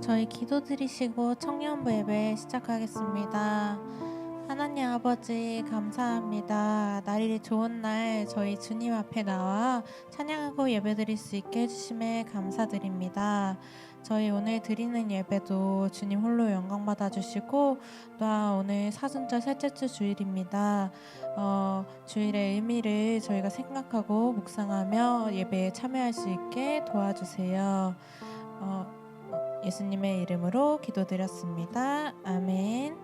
저희 기도드리시고 청년부 예배 시작하겠습니다. 하나님 아버지 감사합니다. 날이 좋은 날 저희 주님 앞에 나와 찬양하고 예배드릴 수 있게 해주심에 감사드립니다. 저희 오늘 드리는 예배도 주님 홀로 영광 받아주시고 또한 오늘 사순절 셋째 주 주일입니다. 주일의 의미를 저희가 생각하고 묵상하며 예배에 참여할 수 있게 도와주세요. 예수님의 이름으로 기도드렸습니다. 아멘.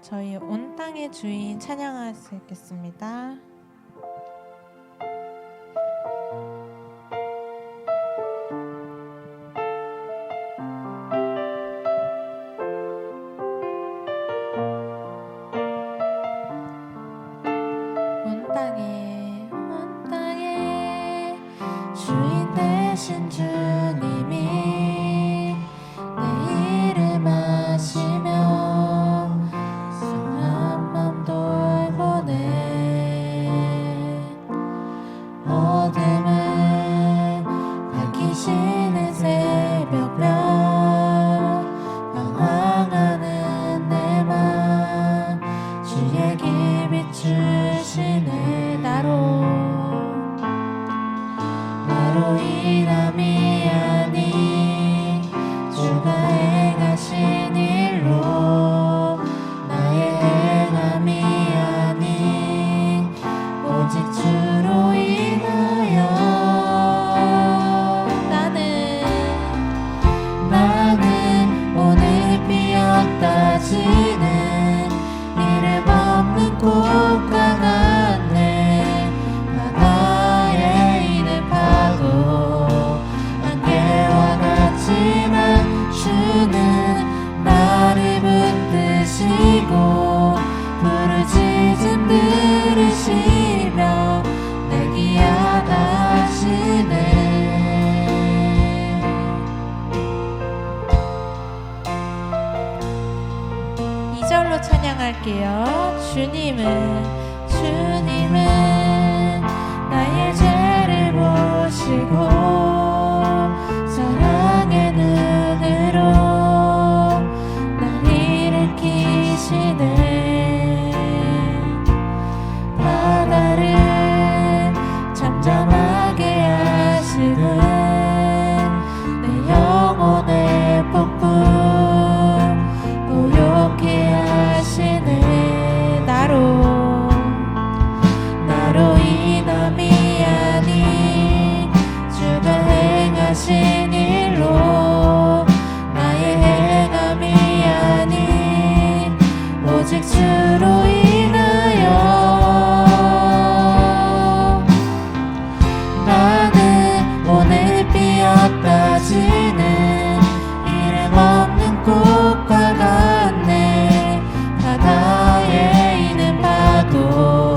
저희 온 땅의 주인 찬양하시겠습니다. 온 땅에 주인 되신 주님이 찬양할게요. 주님은 나의 죄를 보시고 사랑의 눈으로 날 일으키시네. 바다를 잠잠하게 하시는 내 영혼의 폭풍 고요케 하시네. 나로 인함이 아닌 주가 행하신 일로 나의 행함이 아닌 오직 주로 인하여 나는 오늘 피었다 지는 이름 없는 꽃과 같네. 바다에 있는 파도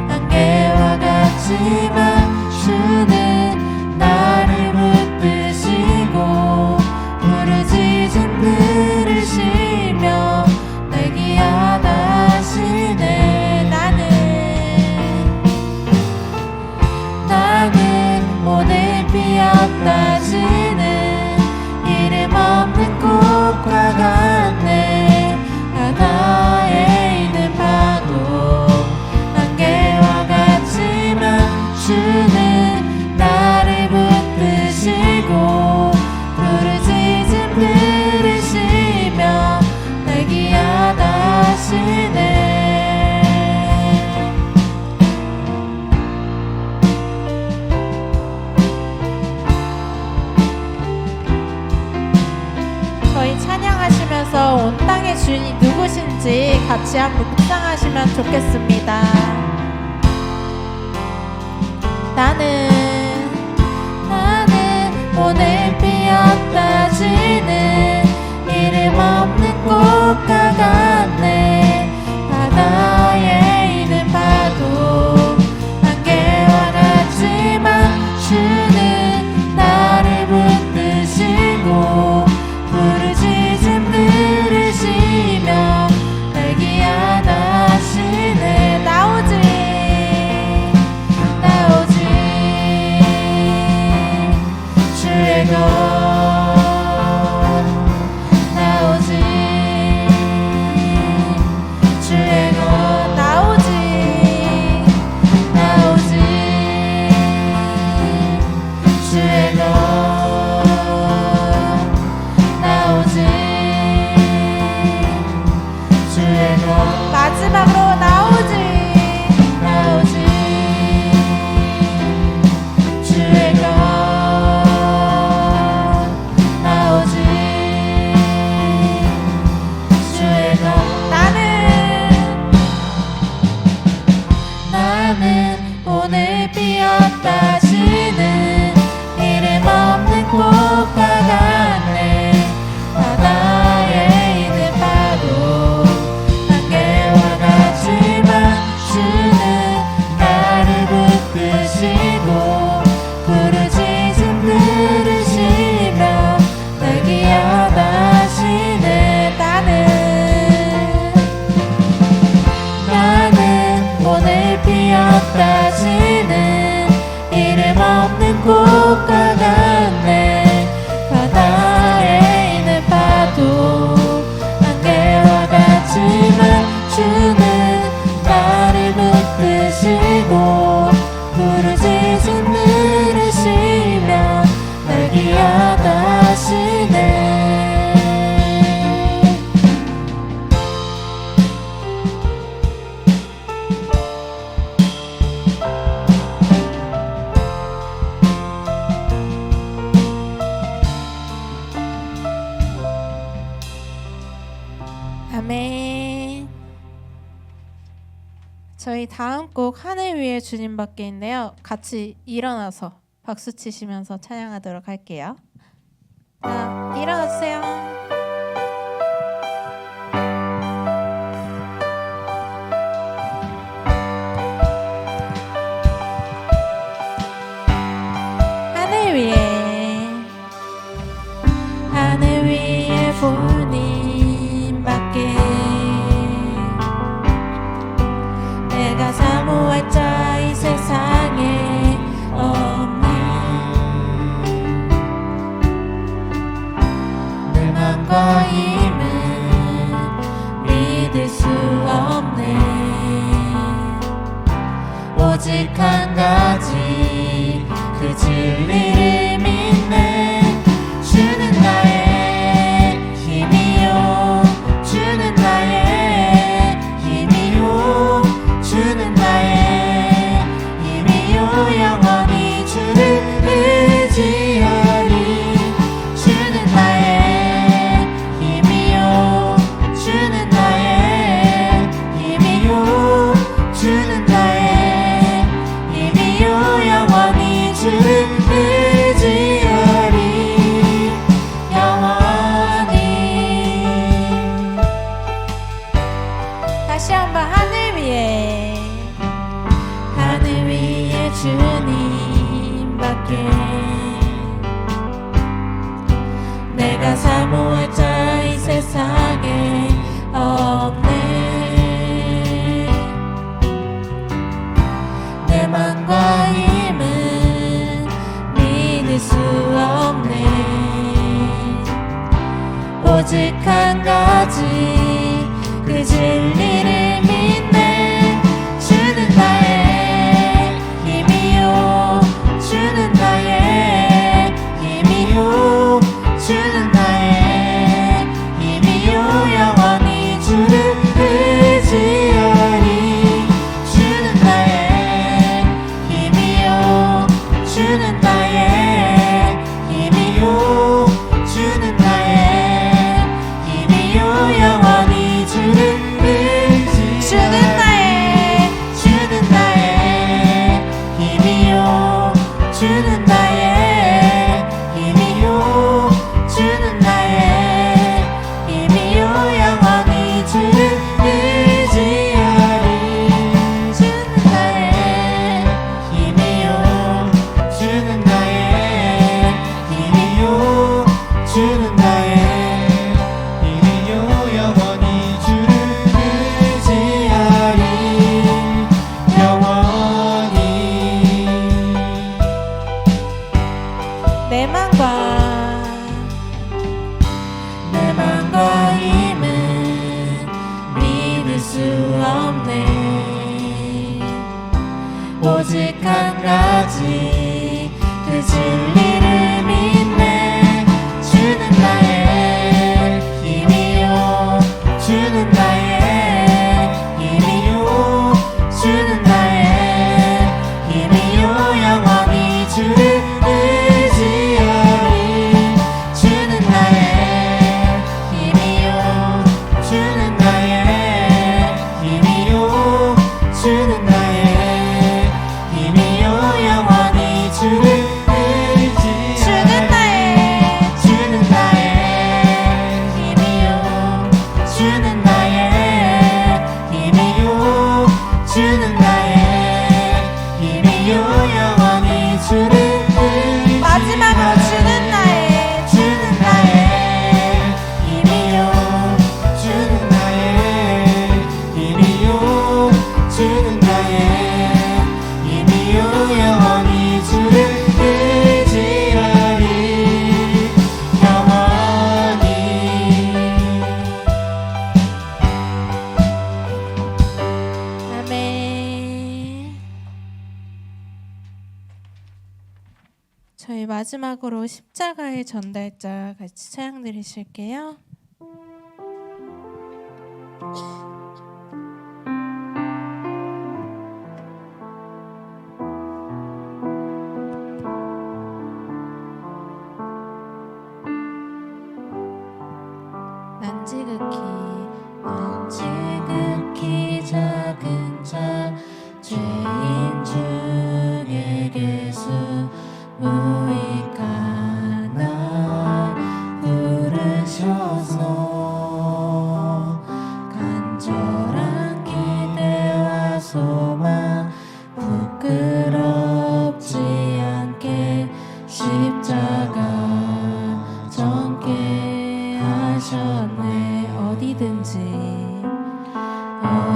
안개와 같지만 주는 나를 붙드시고 부르짖음 들으시며 날 귀하다 하시네. 나는 오늘 피었다 지는 이름 없는 꽃과 같네. 바다에 있는 파도 안개와 같지만 주는 나를 붙드시고 부르짖음 들으시며 날 귀하다 하시네. 저희 찬양하시면서 온 땅의 주인이 누구신지 같이 한번 묵상하시면 좋겠습니다. 나는 오늘 피었다 지는 이름 없는 꽃과 같네. 바다에 있는 파도 안개와 같지만 주는 나를 붙드시고 부르짖음 들으시며 날 귀하다 하시네. 나오지 주의 것 아멘. 저희 다음 곡 하늘 위에 주님밖에인데요. 같이 일어나서 박수 치시면서 찬양하도록 할게요. 자, 일어나세요. 하늘 위에 주님밖에 내가 사모할 자 이 세상에 없네. 내 맘과 힘은 믿을 수 없네. 오직 한 가지 그 진리를 믿네. 주는 나의 힘이요, 주는 나의 힘이요, 주는 나의 힘이요. 영원히 주를 의지하리. 주는 나의 힘이요, 주는 나의 힘이요, 주는 나의 힘이요. 영원히 주를 의지하리. 영원히. 다시 한번 하늘 위에 주님밖에 내가 사모할 자 이 세상에 없네. 내 맘과 힘은 믿을 수 없네. 오직 한 가지 그 진리를 믿네. 주는 나의 힘이요, 주는 나의 힘이요, 주는 나의 힘이요. 영원히 주를 의지하리. 주는 나의 힘이요, 주는 나의 힘이요, 주는 나의 힘이요. 영원히 주를 의지하리. 주는 나의 힘이요, 주는 나의 힘이요, 주는 나의 힘이요. 영원히 주를 의지하리. 주는 나의 힘이요, 주는 나의 힘이요, 주는 나의 힘이요. 영원히 주를 의지하리. 영원히. 내 맘과 힘은 믿을 수 없네. 오직 한 가지 그 진리를 믿네. 주는 나의 힘이요, 주는 나의 힘이요, 주는 나의 힘이요. 영원히 주를 의지하리. 주는 나의 힘이요, 주는 나의 힘이요, 주는 나의 힘이요. 영원히 주를 저희 마지막으로 십자가의 전달자 같이 찬양 드리실게요. 난 지극히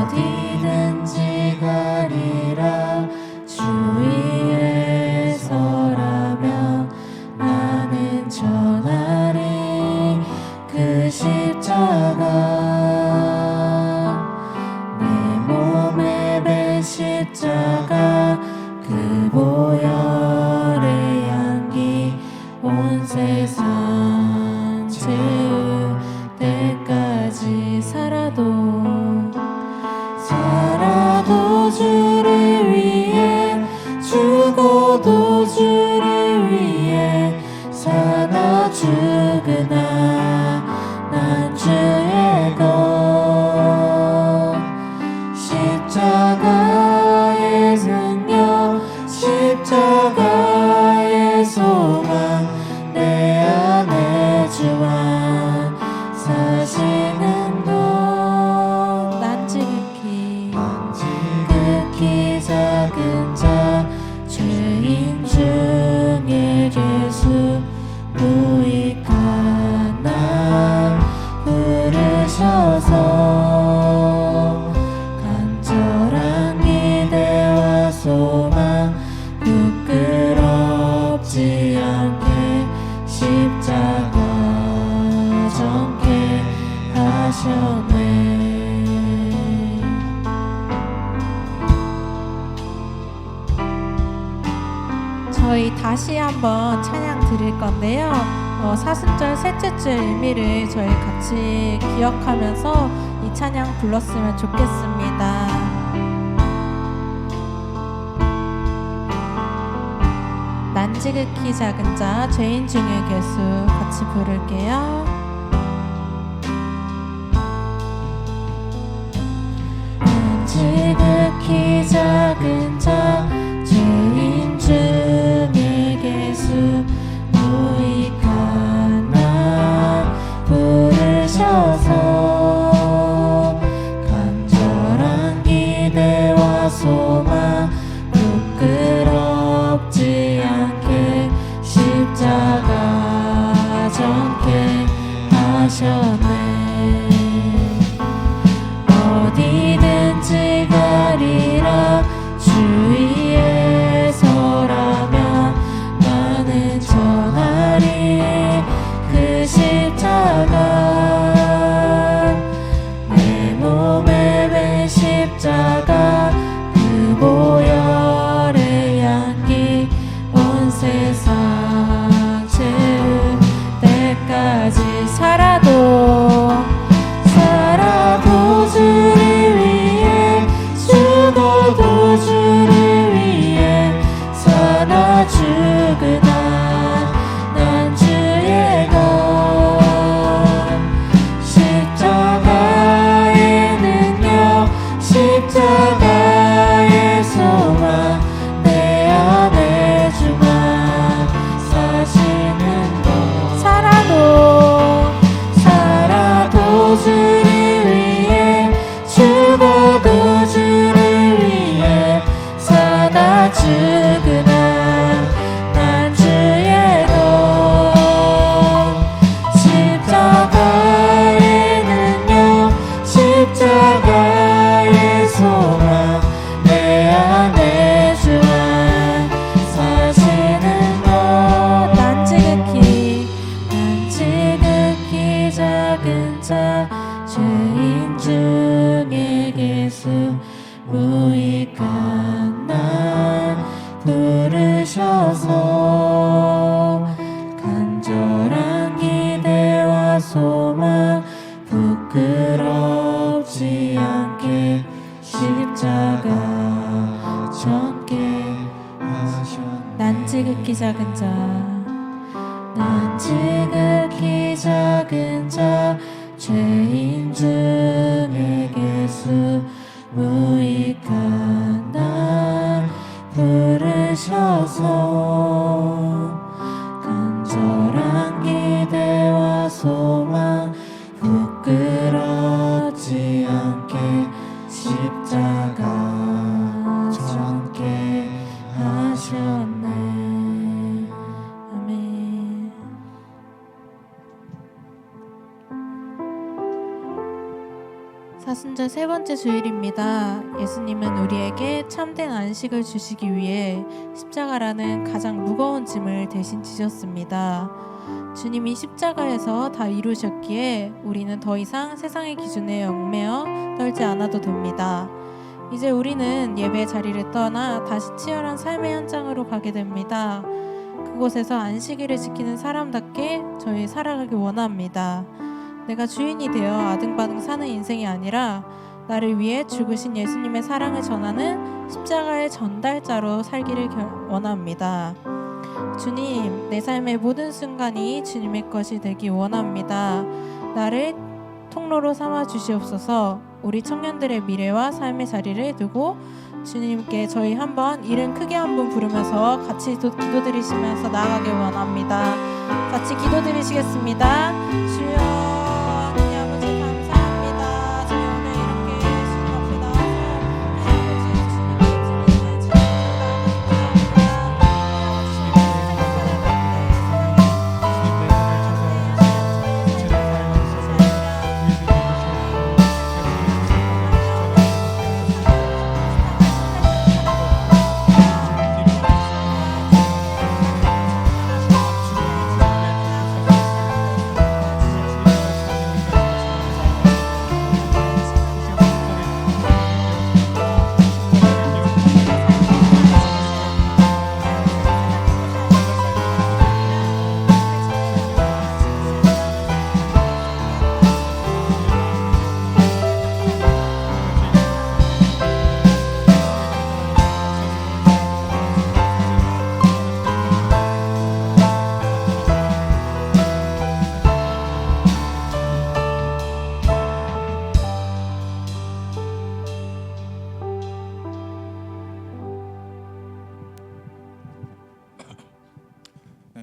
어디든지 가리라. 주 위에 서라면 나는 전하리 그 십자가. 내 몸에 밴 십자가 그 보혈의 향기 온 세상 채울 때까지 살아도 주를 위해 죽어도 주를 위해 사나 죽으나 난 주의 것. 십자가의 능력 십자가의 소망 내 안에 주와 사시는 것. 난 지극히 작은 자 죄인 중에 예수 무익한 나 부르셔서 간절한 기대와 소망 부끄럽지 않게 십자가 정케 하셨네. 저희 다시 한번 찬양 드릴 건데요. 사순절 셋째 주 의미를 저희 같이 기억하면서 이 찬양 불렀으면 좋겠습니다. 난 지극히 작은 자 죄인 중에 예수 같이 부를게요. 난 지극히 작은 자 죄인 중에 예수 무익한 나 부르셔서 간절한 기대와 소망 부끄럽지 않게 십자가 정케 하셨네. 어디든지 가리라. 주 위에 서라면 나는 전하리 그 십자가. 내 몸에 밴 십자가 그 보혈의 향기 온 세상 채울 때까지 살아도 주를 위해 죽어도 주를 위해 사나 죽으나 난 주의 것. 십자가의 능력 십자가의 소망 내 안에 주가 사시는 것. 살아도 주를 위해 죽어도 주를 위해 사나 죽으나 난 주의 것. 십자가의 능력 십자가의 소망 내 안에 주와 사시는 것. 난 지극히 작은 자 죄인 중에 예수 무익한 나 부르셔서 간절한 기대와 소망 부끄럽지 않게 십자가 정케 하셨네. 난 지극히 작은 자 난 지극히 작은 자 죄인 중에 예수 무익한 나 부르셔서 간절한 기대와 소망 부끄럽지 않게 십자가 정케 하셨네. 아멘. 사순절 세 번째 주일입니다. 예수님은 우리에게 참된 안식을 주시기 위해 십자가라는 가장 무거운 짐을 대신 지셨습니다. 주님이 십자가에서 다 이루셨기에 우리는 더 이상 세상의 기준에 얽매여 떨지 않아도 됩니다. 이제 우리는 예배 자리를 떠나 다시 치열한 삶의 현장으로 가게 됩니다. 그곳에서 안식일을 지키는 사람답게 저희 살아가기 원합니다. 내가 주인이 되어 아등바등 사는 인생이 아니라 나를 위해 죽으신 예수님의 사랑을 전하는 십자가의 전달자로 살기를 원합니다. 주님, 내 삶의 모든 순간이 주님의 것이 되기 원합니다. 나를 통로로 삼아 주시옵소서. 우리 청년들의 미래와 삶의 자리를 두고 주님께 저희 한번 이름 크게 한번 부르면서 같이 기도드리시면서 나아가길 원합니다. 같이 기도드리시겠습니다. 주여,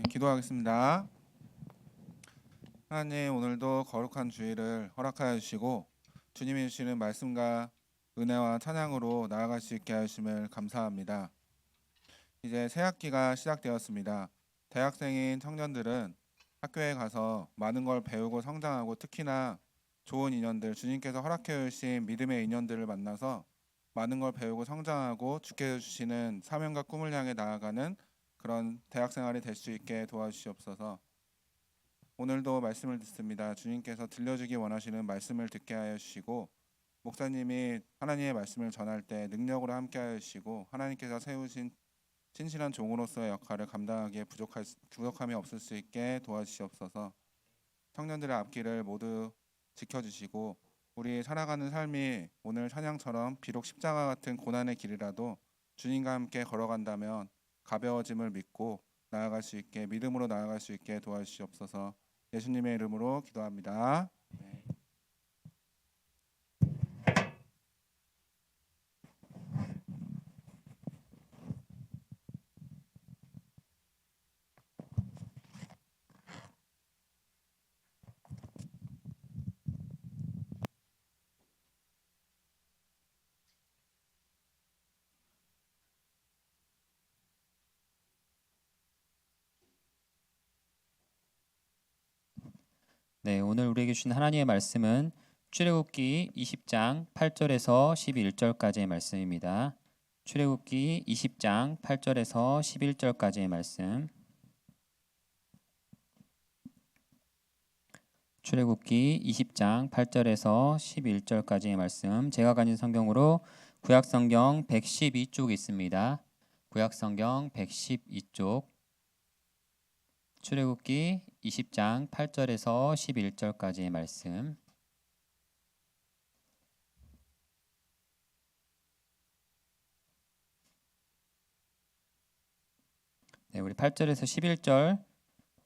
기도하겠습니다. 하나님, 오늘도 거룩한 주일을 허락하여 주시고 주님이 주시는 말씀과 은혜와 찬양으로 나아갈 수 있게 하심을 감사합니다. 이제 새 학기가 시작되었습니다. 대학생인 청년들은 학교에 가서 많은 걸 배우고 성장하고 특히나 좋은 인연들, 주님께서 허락해 주신 믿음의 인연들을 만나서 많은 걸 배우고 성장하고 주께서 주시는 사명과 꿈을 향해 나아가는 그런 대학생활이 될 수 있게 도와주시옵소서. 오늘도 말씀을 듣습니다. 주님께서 들려주기 원하시는 말씀을 듣게 하여 주시고 목사님이 하나님의 말씀을 전할 때 능력으로 함께 하여 주시고 하나님께서 세우신 신실한 종으로서의 역할을 감당하기에 부족함이 없을 수 있게 도와주시옵소서. 청년들의 앞길을 모두 지켜주시고 우리 살아가는 삶이 오늘 찬양처럼 비록 십자가 같은 고난의 길이라도 주님과 함께 걸어간다면 가벼워짐을 믿고 나아갈 수 있게, 믿음으로 나아갈 수 있게 도와주시옵소서. 예수님의 이름으로 기도합니다. 네, 오늘 우리에게 주신 하나님의 말씀은 출애굽기 20장 8절에서 11절까지의 말씀입니다. 출애굽기 20장 8절에서 11절까지의 말씀. 출애굽기 20장 8절에서 11절까지의 말씀. 제가 가진 성경으로 구약성경 112쪽 있습니다. 구약성경 112쪽. 출애굽기 20장 8절에서 11절까지의 말씀. 네, 우리 8절에서 11절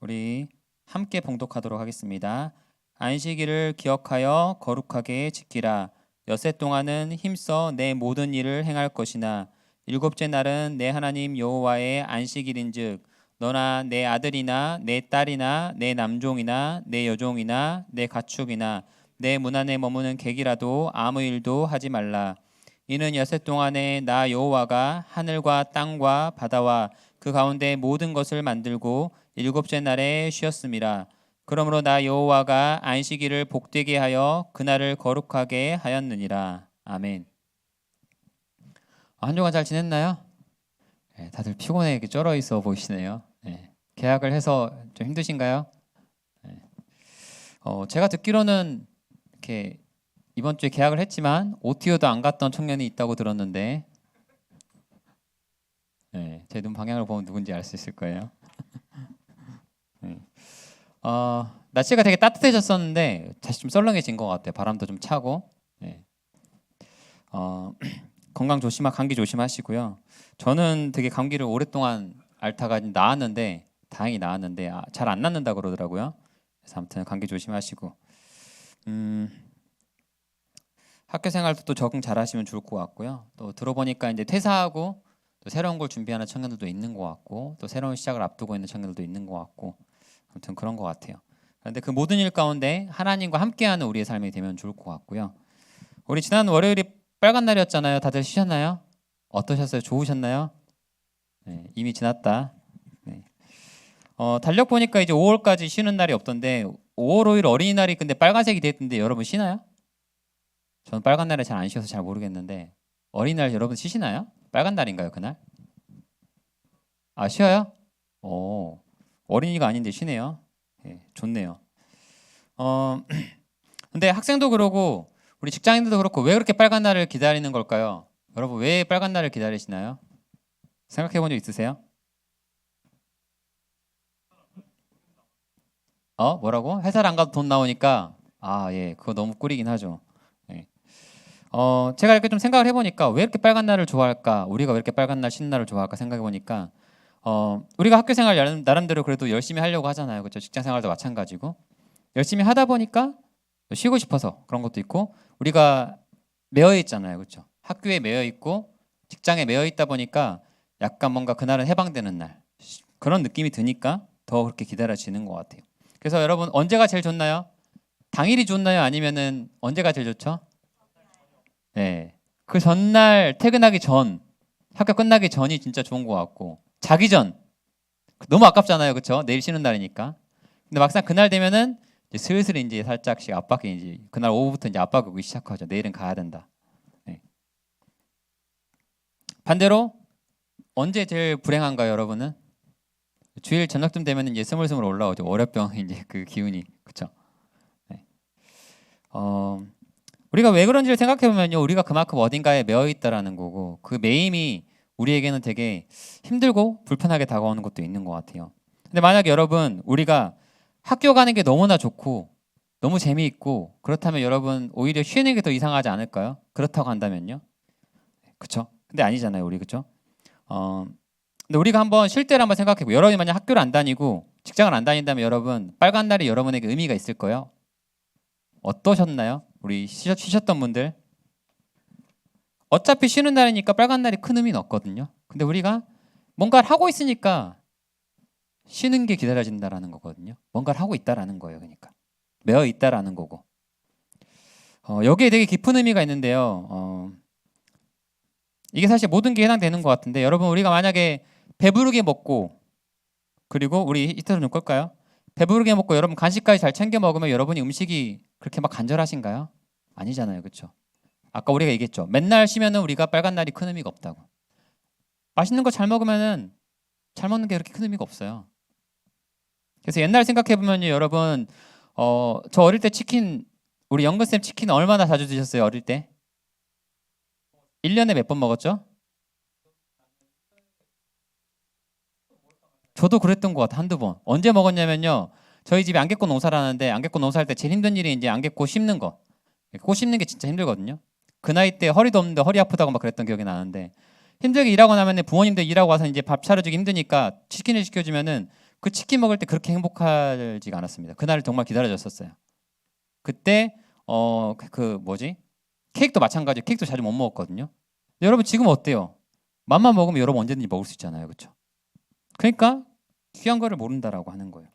우리 함께 봉독하도록 하겠습니다. 안식일을 기억하여 거룩하게 지키라. 엿새 동안은 힘써 내 모든 일을 행할 것이나 일곱째 날은 내 하나님 여호와의 안식일인즉 너나 내 아들이나 내 딸이나 내 남종이나 내 여종이나 내 가축이나 내 문 안에 머무는 객이라도 아무 일도 하지 말라. 이는 엿새 동안에 나 여호와가 하늘과 땅과 바다와 그 가운데 모든 것을 만들고 일곱째 날에 쉬었음이라. 그러므로 나 여호와가 안식일을 복되게 하여 그날을 거룩하게 하였느니라. 아멘. 한 주간 잘 지냈나요? 네, 다들 피곤해 이렇게 쩔어 있어 보이시네요. 네, 계약을 해서 좀 힘드신가요? 네. 제가 듣기로는 이렇게 이번 주에 계약을 했지만 OTO도 안 갔던 청년이 있다고 들었는데, 네, 제 눈 방향을 보면 누군지 알 수 있을 거예요. 네. 날씨가 되게 따뜻해졌었는데 다시 좀 썰렁해진 것 같아요. 바람도 좀 차고. 네. 건강 감기 조심하시고요. 저는 되게 감기를 오랫동안 앓다가 나았는데, 다행히 나았는데 잘 안 낫는다 그러더라고요. 그래서 아무튼 감기 조심하시고, 학교 생활도 또 적응 잘하시면 좋을 것 같고요. 또 들어보니까 이제 퇴사하고 또 새로운 걸 준비하는 청년들도 있는 것 같고, 또 새로운 시작을 앞두고 있는 청년들도 있는 것 같고, 아무튼 그런 것 같아요. 그런데 그 모든 일 가운데 하나님과 함께하는 우리의 삶이 되면 좋을 것 같고요. 우리 지난 월요일이 빨간 날이었잖아요. 다들 쉬셨나요? 어떠셨어요? 좋으셨나요? 네, 이미 지났다. 네. 달력 보니까 이제 5월까지 쉬는 날이 없던데 5월 5일 어린이날이 근데 빨간색이 됐던데 여러분 쉬나요? 저는 빨간 날에 잘 안 쉬어서 잘 모르겠는데 어린이날 여러분 쉬시나요? 빨간 날인가요 그날? 아 쉬어요? 오, 어린이가 아닌데 쉬네요. 네, 좋네요. 근데 학생도 그러고 우리 직장인들도 그렇고 왜 그렇게 빨간 날을 기다리는 걸까요? 여러분 왜 빨간 날을 기다리시나요? 생각해 본 적 있으세요? 뭐라고? 회사를 안 가도 돈 나오니까. 예, 그거 너무 꿀이긴 하죠. 예. 제가 이렇게 좀 생각을 해보니까 왜 이렇게 빨간 날을 좋아할까? 우리가 왜 이렇게 빨간 날 쉬는 날을 좋아할까 생각해 보니까 우리가 학교 생활 나름대로 그래도 열심히 하려고 하잖아요, 그렇죠? 직장 생활도 마찬가지고 열심히 하다 보니까 쉬고 싶어서 그런 것도 있고, 우리가 매여 있잖아요, 그렇죠? 학교에 매여 있고 직장에 매여 있다 보니까 약간 뭔가 그날은 해방되는 날 그런 느낌이 드니까 더 그렇게 기다려지는 것 같아요. 그래서 여러분 언제가 제일 좋나요? 당일이 좋나요? 아니면은 언제가 제일 좋죠? 네, 그 전날 퇴근하기 전, 학교 끝나기 전이 진짜 좋은 것 같고, 자기 전 너무 아깝잖아요, 그렇죠? 내일 쉬는 날이니까. 근데 막상 그날 되면은 이제 슬슬 이제 살짝씩 압박이 이제 그날 오후부터 이제 압박이 오기 시작하죠. 내일은 가야 된다. 네. 반대로 언제 제일 불행한가요, 여러분은? 주일 저녁쯤 되면 이제 스물스물 올라오죠. 월요병 이제 그 기운이, 그렇죠? 네. 우리가 왜 그런지를 생각해 보면요, 우리가 그만큼 어딘가에 매여 있다라는 거고, 그 매임이 우리에게는 되게 힘들고 불편하게 다가오는 것도 있는 것 같아요. 근데 만약에 여러분 우리가 학교 가는 게 너무나 좋고 너무 재미있고 그렇다면 여러분 오히려 쉬는 게 더 이상하지 않을까요? 그렇다고 한다면요, 그렇죠? 근데 아니잖아요, 우리, 그렇죠? 근데 우리가 한번 쉴 때를 한번 생각해보고, 여러분이 만약 학교를 안 다니고 직장을 안 다닌다면 여러분 빨간 날이 여러분에게 의미가 있을 거예요. 어떠셨나요? 우리 쉬셨던 분들, 어차피 쉬는 날이니까 빨간 날이 큰 의미는 없거든요. 근데 우리가 뭔가를 하고 있으니까 쉬는 게 기다려진다라는 거거든요. 뭔가를 하고 있다라는 거예요. 그러니까 매어 있다라는 거고, 여기에 되게 깊은 의미가 있는데요. 이게 사실 모든 게 해당되는 것 같은데, 여러분 우리가 만약에 배부르게 먹고, 그리고 우리 히터를 좀 끌까요? 배부르게 먹고 여러분 간식까지 잘 챙겨 먹으면 여러분이 음식이 그렇게 막 간절하신가요? 아니잖아요, 그렇죠? 아까 우리가 얘기했죠. 맨날 쉬면은 우리가 빨간 날이 큰 의미가 없다고. 맛있는 거 잘 먹으면은 잘 먹는 게 그렇게 큰 의미가 없어요. 그래서 옛날 생각해 보면요, 여러분, 저 어릴 때 치킨, 우리 영근쌤 치킨 얼마나 자주 드셨어요, 어릴 때? 1년에 몇 번 먹었죠? 저도 그랬던 것 같아, 한두 번. 언제 먹었냐면요, 저희 집에 안개꽃 농사를 하는데 안개꽃 농사할 때 제일 힘든 일이 이제 안개꽃 심는 거. 꽃 심는 게 진짜 힘들거든요. 그 나이 때 허리도 없는데 허리 아프다고 막 그랬던 기억이 나는데, 힘들게 일하고 나면 부모님들 일하고 와서 이제 밥 차려주기 힘드니까 치킨을 시켜주면은 그 치킨 먹을 때 그렇게 행복하지가 않았습니다. 그날을 정말 기다려졌었어요. 그때 그 뭐지? 케이크도 마찬가지로 케이크도 자주 못 먹었거든요. 여러분 지금 어때요? 맘만 먹으면 여러분 언제든지 먹을 수 있잖아요, 그렇죠? 그러니까 귀한 거를 모른다라고 하는 거예요.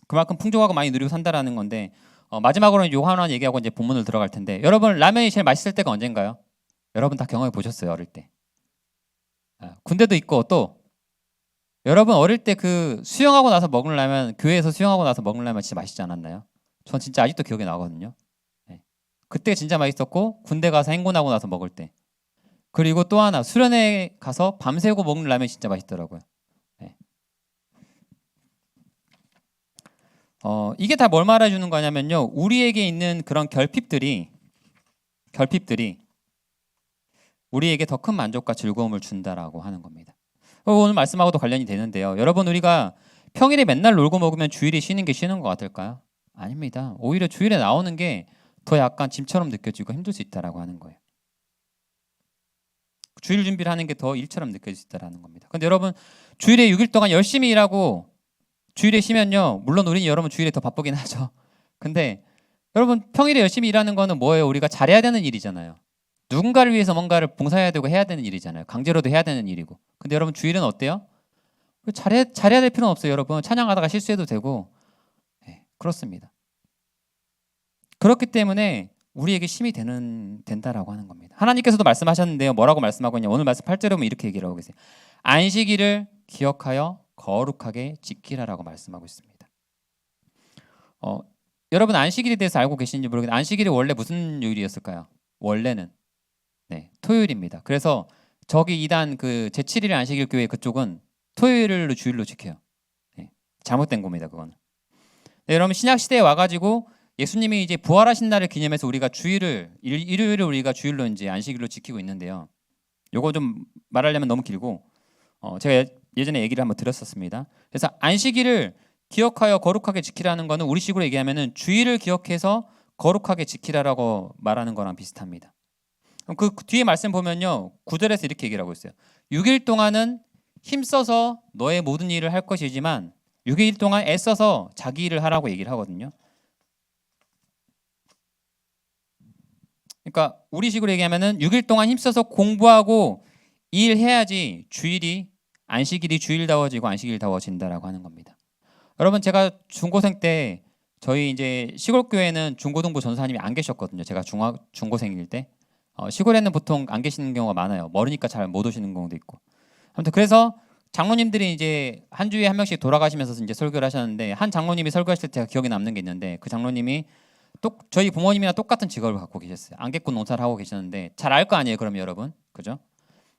그만큼 풍족하고 많이 누리고 산다라는 건데, 마지막으로는 요한원 얘기하고 이제 본문을 들어갈 텐데, 여러분 라면이 제일 맛있을 때가 언젠가요? 여러분 다 경험해 보셨어요, 어릴 때. 군대도 있고 또 여러분 어릴 때 그 수영하고 나서 먹는 라면, 교회에서 수영하고 나서 먹는 라면 진짜 맛있지 않았나요? 전 진짜 아직도 기억이 나거든요. 네. 그때 진짜 맛있었고, 군대 가서 행군하고 나서 먹을 때, 그리고 또 하나 수련회 가서 밤새고 먹는 라면 진짜 맛있더라고요. 네. 이게 다 뭘 말해주는 거냐면요, 우리에게 있는 그런 결핍들이 우리에게 더 큰 만족과 즐거움을 준다라고 하는 겁니다. 오늘 말씀하고도 관련이 되는데요. 여러분, 우리가 평일에 맨날 놀고 먹으면 주일에 쉬는 게 쉬는 것 같을까요? 아닙니다. 오히려 주일에 나오는 게 더 약간 짐처럼 느껴지고 힘들 수 있다라고 하는 거예요. 주일 준비를 하는 게 더 일처럼 느껴질 수 있다라는 겁니다. 근데 여러분, 주일에 6일 동안 열심히 일하고 주일에 쉬면요, 물론 우리는 여러분 주일에 더 바쁘긴 하죠. 근데 여러분, 평일에 열심히 일하는 거는 뭐예요? 우리가 잘해야 되는 일이잖아요. 누군가를 위해서 뭔가를 봉사해야 되고 해야 되는 일이잖아요. 강제로도 해야 되는 일이고. 근데 여러분, 주일은 어때요? 잘해야 될 필요는 없어요. 여러분, 찬양하다가 실수해도 되고. 네, 그렇습니다. 그렇기 때문에 우리에게 힘이 된다라고 하는 겁니다. 하나님께서도 말씀하셨는데요. 뭐라고 말씀하고 있냐? 오늘 말씀 8절에 보면 이렇게 얘기를 하고 계세요. 안식일을 기억하여 거룩하게 지키라라고 말씀하고 있습니다. 여러분, 안식일에 대해서 알고 계시는지 모르겠는데, 안식일이 원래 무슨 요일이었을까요? 원래는 토요일입니다. 그래서 저기 2단 그 제7일 안식일 교회 그쪽은 토요일을 주일로 지켜요. 네, 잘못된 겁니다, 그거는. 네, 여러분, 신약 시대에 와가지고 예수님이 이제 부활하신 날을 기념해서 우리가 일요일을 우리가 주일로 이제 안식일로 지키고 있는데요. 요거 좀 말하려면 너무 길고, 제가 예전에 얘기를 한번 드렸었습니다. 그래서 안식일을 기억하여 거룩하게 지키라는 거는 우리식으로 얘기하면은 주일을 기억해서 거룩하게 지키라라고 말하는 거랑 비슷합니다. 그 뒤에 말씀 보면요, 9절에서 이렇게 얘기를 하고 있어요. 6일 동안은 힘써서 너의 모든 일을 할 것이지만 6일 동안 애써서 자기 일을 하라고 얘기를 하거든요. 그러니까 우리식으로 얘기하면은 6일 동안 힘써서 공부하고 일해야지 안식일이 주일다워지고 안식일다워진다라고 하는 겁니다. 여러분, 제가 중고생 때 저희 이제 시골 교회는 중고등부 전사님이 안 계셨거든요. 제가 중고생일 때 시골에는 보통 안 계시는 경우가 많아요. 멀으니까 잘 못 오시는 경우도 있고. 아무튼 그래서 장로님들이 이제 한 주에 한 명씩 돌아가시면서 이제 설교를 하셨는데, 한 장로님이 설교하실 때 제가 기억에 남는 게 있는데, 그 장로님이 저희 부모님이랑 똑같은 직업을 갖고 계셨어요. 안개꽃 농사를 하고 계셨는데, 잘 알 거 아니에요, 그러면 여러분, 그죠?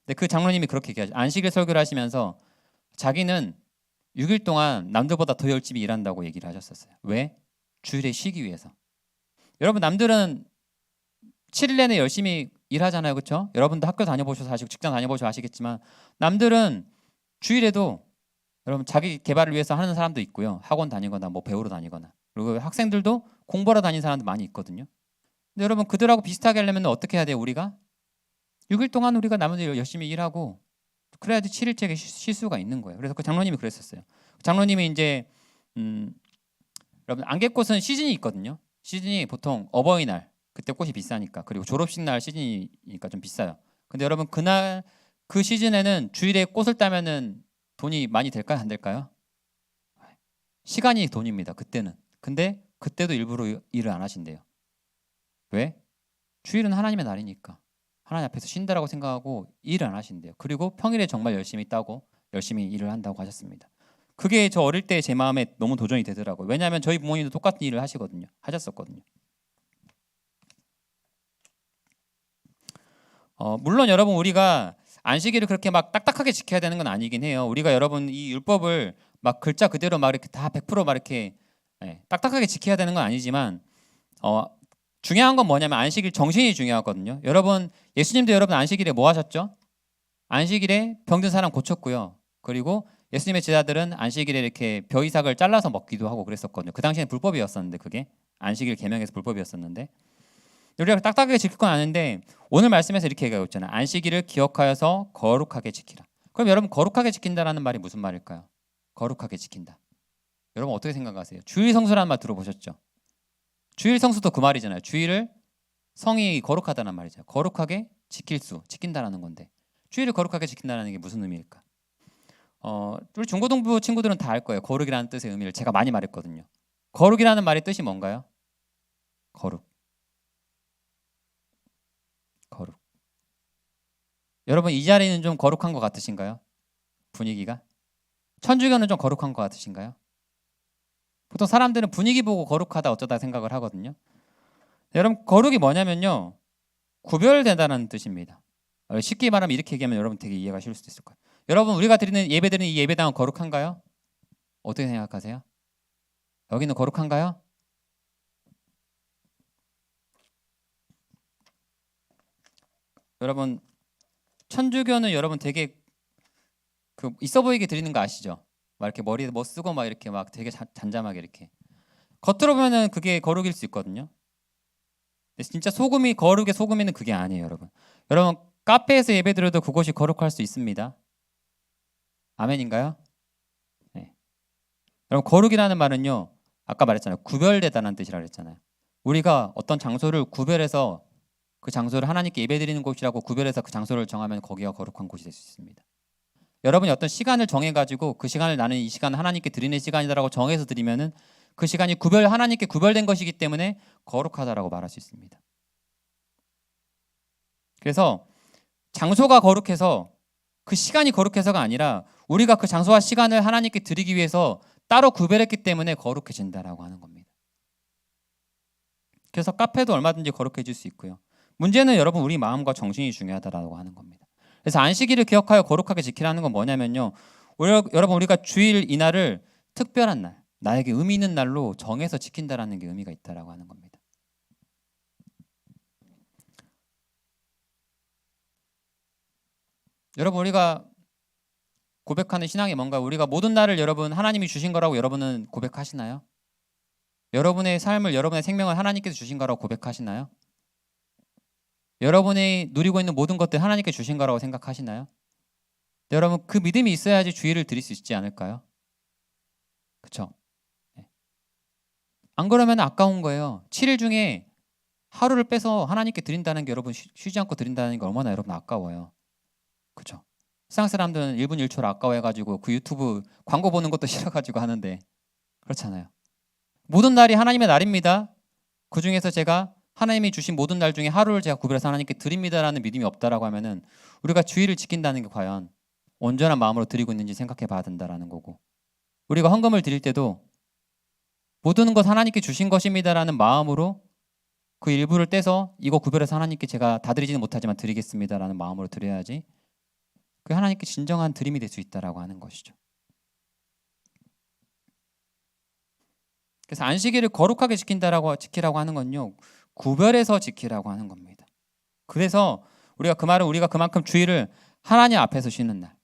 근데 그 장로님이 그렇게 얘기하죠. 안식일 설교를 하시면서 자기는 6일 동안 남들보다 더 열심히 일한다고 얘기를 하셨었어요. 왜? 주일에 쉬기 위해서. 여러분, 남들은 7일 내내 열심히 일하잖아요, 그렇죠? 여러분도 학교 다녀보셔서 아시고 직장 다녀보셔서 아시겠지만, 남들은 주일에도 여러분 자기 개발을 위해서 하는 사람도 있고요. 학원 다니거나 뭐 배우러 다니거나, 그리고 학생들도 공부하러 다니는 사람도 많이 있거든요. 근데 여러분, 그들하고 비슷하게 하려면 어떻게 해야 돼요? 우리가 6일 동안 우리가 남은 일 열심히 일하고 그래야지 7일째 쉴 수가 있는 거예요. 그래서 그 장로님이 그랬었어요. 장로님이 이제 여러분, 안개꽃은 시즌이 있거든요. 시즌이 보통 어버이날, 그때 꽃이 비싸니까, 그리고 졸업식 날 시즌이니까 좀 비싸요. 근데 여러분, 그날 그 시즌에는 주일에 꽃을 따면은 돈이 많이 될까요, 안 될까요? 시간이 돈입니다, 그때는. 근데 그때도 일부러 일을 안 하신대요. 왜? 주일은 하나님의 날이니까 하나님 앞에서 쉰다라고 생각하고 일을 안 하신대요. 그리고 평일에 정말 열심히 따고 열심히 일을 한다고 하셨습니다. 그게 저 어릴 때 제 마음에 너무 도전이 되더라고요. 왜냐하면 저희 부모님도 똑같은 일을 하셨었거든요. 물론 여러분, 우리가 안식일을 그렇게 막 딱딱하게 지켜야 되는 건 아니긴 해요. 우리가 여러분 이 율법을 막 글자 그대로 막 이렇게 다 100%막 이렇게 딱딱하게 지켜야 되는 건 아니지만, 중요한 건 뭐냐면 안식일 정신이 중요하거든요. 여러분, 예수님도 여러분 안식일에 뭐 하셨죠? 안식일에 병든 사람 고쳤고요. 그리고 예수님의 제자들은 안식일에 이렇게 벼이삭을 잘라서 먹기도 하고 그랬었거든요. 그 당시에는 불법이었었는데, 그게 안식일 계명에서 불법이었었는데, 우리가 딱딱하게 지킬 건 아는데 오늘 말씀에서 이렇게 얘기하고 있잖아요. 안식일을 기억하여서 거룩하게 지키라. 그럼 여러분, 거룩하게 지킨다라는 말이 무슨 말일까요? 거룩하게 지킨다. 여러분 어떻게 생각하세요? 주일 성수라는 말 들어보셨죠? 주일 성수도 그 말이잖아요. 주일을 성이 거룩하다는 말이죠. 거룩하게 지킨다라는 건데, 주일을 거룩하게 지킨다는 게 무슨 의미일까? 우리 중고등부 친구들은 다 알 거예요. 거룩이라는 뜻의 의미를 제가 많이 말했거든요. 거룩이라는 말의 뜻이 뭔가요? 거룩. 여러분, 이 자리는 좀 거룩한 것 같으신가요? 분위기가? 천주교는 좀 거룩한 것 같으신가요? 보통 사람들은 분위기 보고 거룩하다 어쩌다 생각을 하거든요. 여러분 거룩이 뭐냐면요. 구별되다는 뜻입니다. 쉽게 말하면 이렇게 얘기하면 여러분 되게 이해가 쉬울 수도 있을 거예요. 여러분 우리가 드리는 이 예배당은 거룩한가요? 어떻게 생각하세요? 여기는 거룩한가요? 여러분 천주교는 여러분 되게 그 있어 보이게 드리는 거 아시죠? 막 이렇게 머리에 뭐 쓰고 막 이렇게 막 되게 잔잔하게 이렇게 겉으로 보면은 그게 거룩일 수 있거든요. 근데 진짜 소금이 거룩의 소금이는 그게 아니에요, 여러분. 여러분 카페에서 예배드려도 그것이 거룩할 수 있습니다. 아멘인가요? 네. 여러분 거룩이라는 말은요, 아까 말했잖아요, 구별되다는 뜻이라 그랬잖아요. 우리가 어떤 장소를 구별해서 그 장소를 하나님께 예배드리는 곳이라고 구별해서 그 장소를 정하면 거기가 거룩한 곳이 될 수 있습니다. 여러분이 어떤 시간을 정해가지고 그 시간을 나는 이 시간은 하나님께 드리는 시간이다라고 정해서 드리면은 그 시간이 하나님께 구별된 것이기 때문에 거룩하다라고 말할 수 있습니다. 그래서 장소가 거룩해서 그 시간이 거룩해서가 아니라 우리가 그 장소와 시간을 하나님께 드리기 위해서 따로 구별했기 때문에 거룩해진다라고 하는 겁니다. 그래서 카페도 얼마든지 거룩해질 수 있고요. 문제는 여러분 우리 마음과 정신이 중요하다라고 하는 겁니다. 그래서 안식일을 기억하여 거룩하게 지키라는 건 뭐냐면요. 여러분 우리가 주일 이날을 특별한 날, 나에게 의미 있는 날로 정해서 지킨다라는 게 의미가 있다라고 하는 겁니다. 여러분 우리가 고백하는 신앙이 뭔가 우리가 모든 날을 여러분 하나님이 주신 거라고 여러분은 고백하시나요? 여러분의 삶을 여러분의 생명을 하나님께서 주신 거라고 고백하시나요? 여러분이 누리고 있는 모든 것들 하나님께 주신 거라고 생각하시나요? 여러분 그 믿음이 있어야지 주일을 드릴 수 있지 않을까요? 그렇죠? 안 그러면 아까운 거예요. 7일 중에 하루를 빼서 하나님께 드린다는 게 여러분 쉬지 않고 드린다는 게 얼마나 여러분 아까워요. 그렇죠? 세상 사람들은 1분 1초를 아까워해가지고 그 유튜브 광고 보는 것도 싫어가지고 하는데 그렇잖아요. 모든 날이 하나님의 날입니다. 그 중에서 제가 하나님이 주신 모든 날 중에 하루를 제가 구별해서 하나님께 드립니다라는 믿음이 없다라고 하면은 우리가 주일을 지킨다는 게 과연 온전한 마음으로 드리고 있는지 생각해 봐야 된다라는 거고, 우리가 헌금을 드릴 때도 모든 것 하나님께 주신 것입니다라는 마음으로 그 일부를 떼서 이거 구별해서 하나님께 제가 다 드리지는 못하지만 드리겠습니다라는 마음으로 드려야지 그게 하나님께 진정한 드림이 될 수 있다라고 하는 것이죠. 그래서 안식일을 거룩하게 지키라고 하는 건요, 구별해서 지키라고 하는 겁니다. 그래서 우리가 그만큼 주일을 하나님 앞에서 쉬는 날,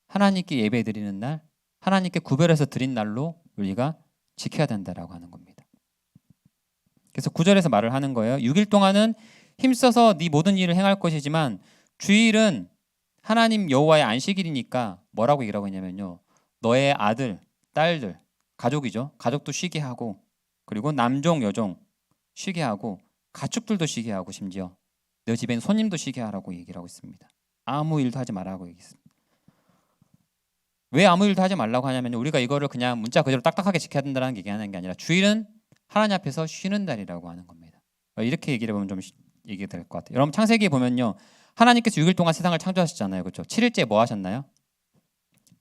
하나님께 예배드리는 날, 하나님께 구별해서 드린 날로 우리가 지켜야 된다라고 하는 겁니다. 그래서 9절에서 말을 하는 거예요. 6일 동안은 힘써서 네 모든 일을 행할 것이지만 주일은 하나님 여호와의 안식일이니까 뭐라고 얘기하고 있냐면요, 너의 아들, 딸들, 가족이죠. 가족도 쉬게 하고, 그리고 남종, 여종 쉬게 하고, 가축들도 쉬게 하고, 심지어 너 집엔 손님도 쉬게 하라고 얘기를 하고 있습니다. 아무 일도 하지 말라고 얘기했습니다. 왜 아무 일도 하지 말라고 하냐면 우리가 이거를 그냥 문자 그대로 딱딱하게 지켜야 된다는 게 얘기하는 게 아니라 주일은 하나님 앞에서 쉬는 날이라고 하는 겁니다. 이렇게 얘기를 해보면 좀 얘기가 될 것 같아요. 여러분 창세기에 보면요, 하나님께서 6일 동안 세상을 창조하셨잖아요. 그렇죠? 7일째 뭐 하셨나요?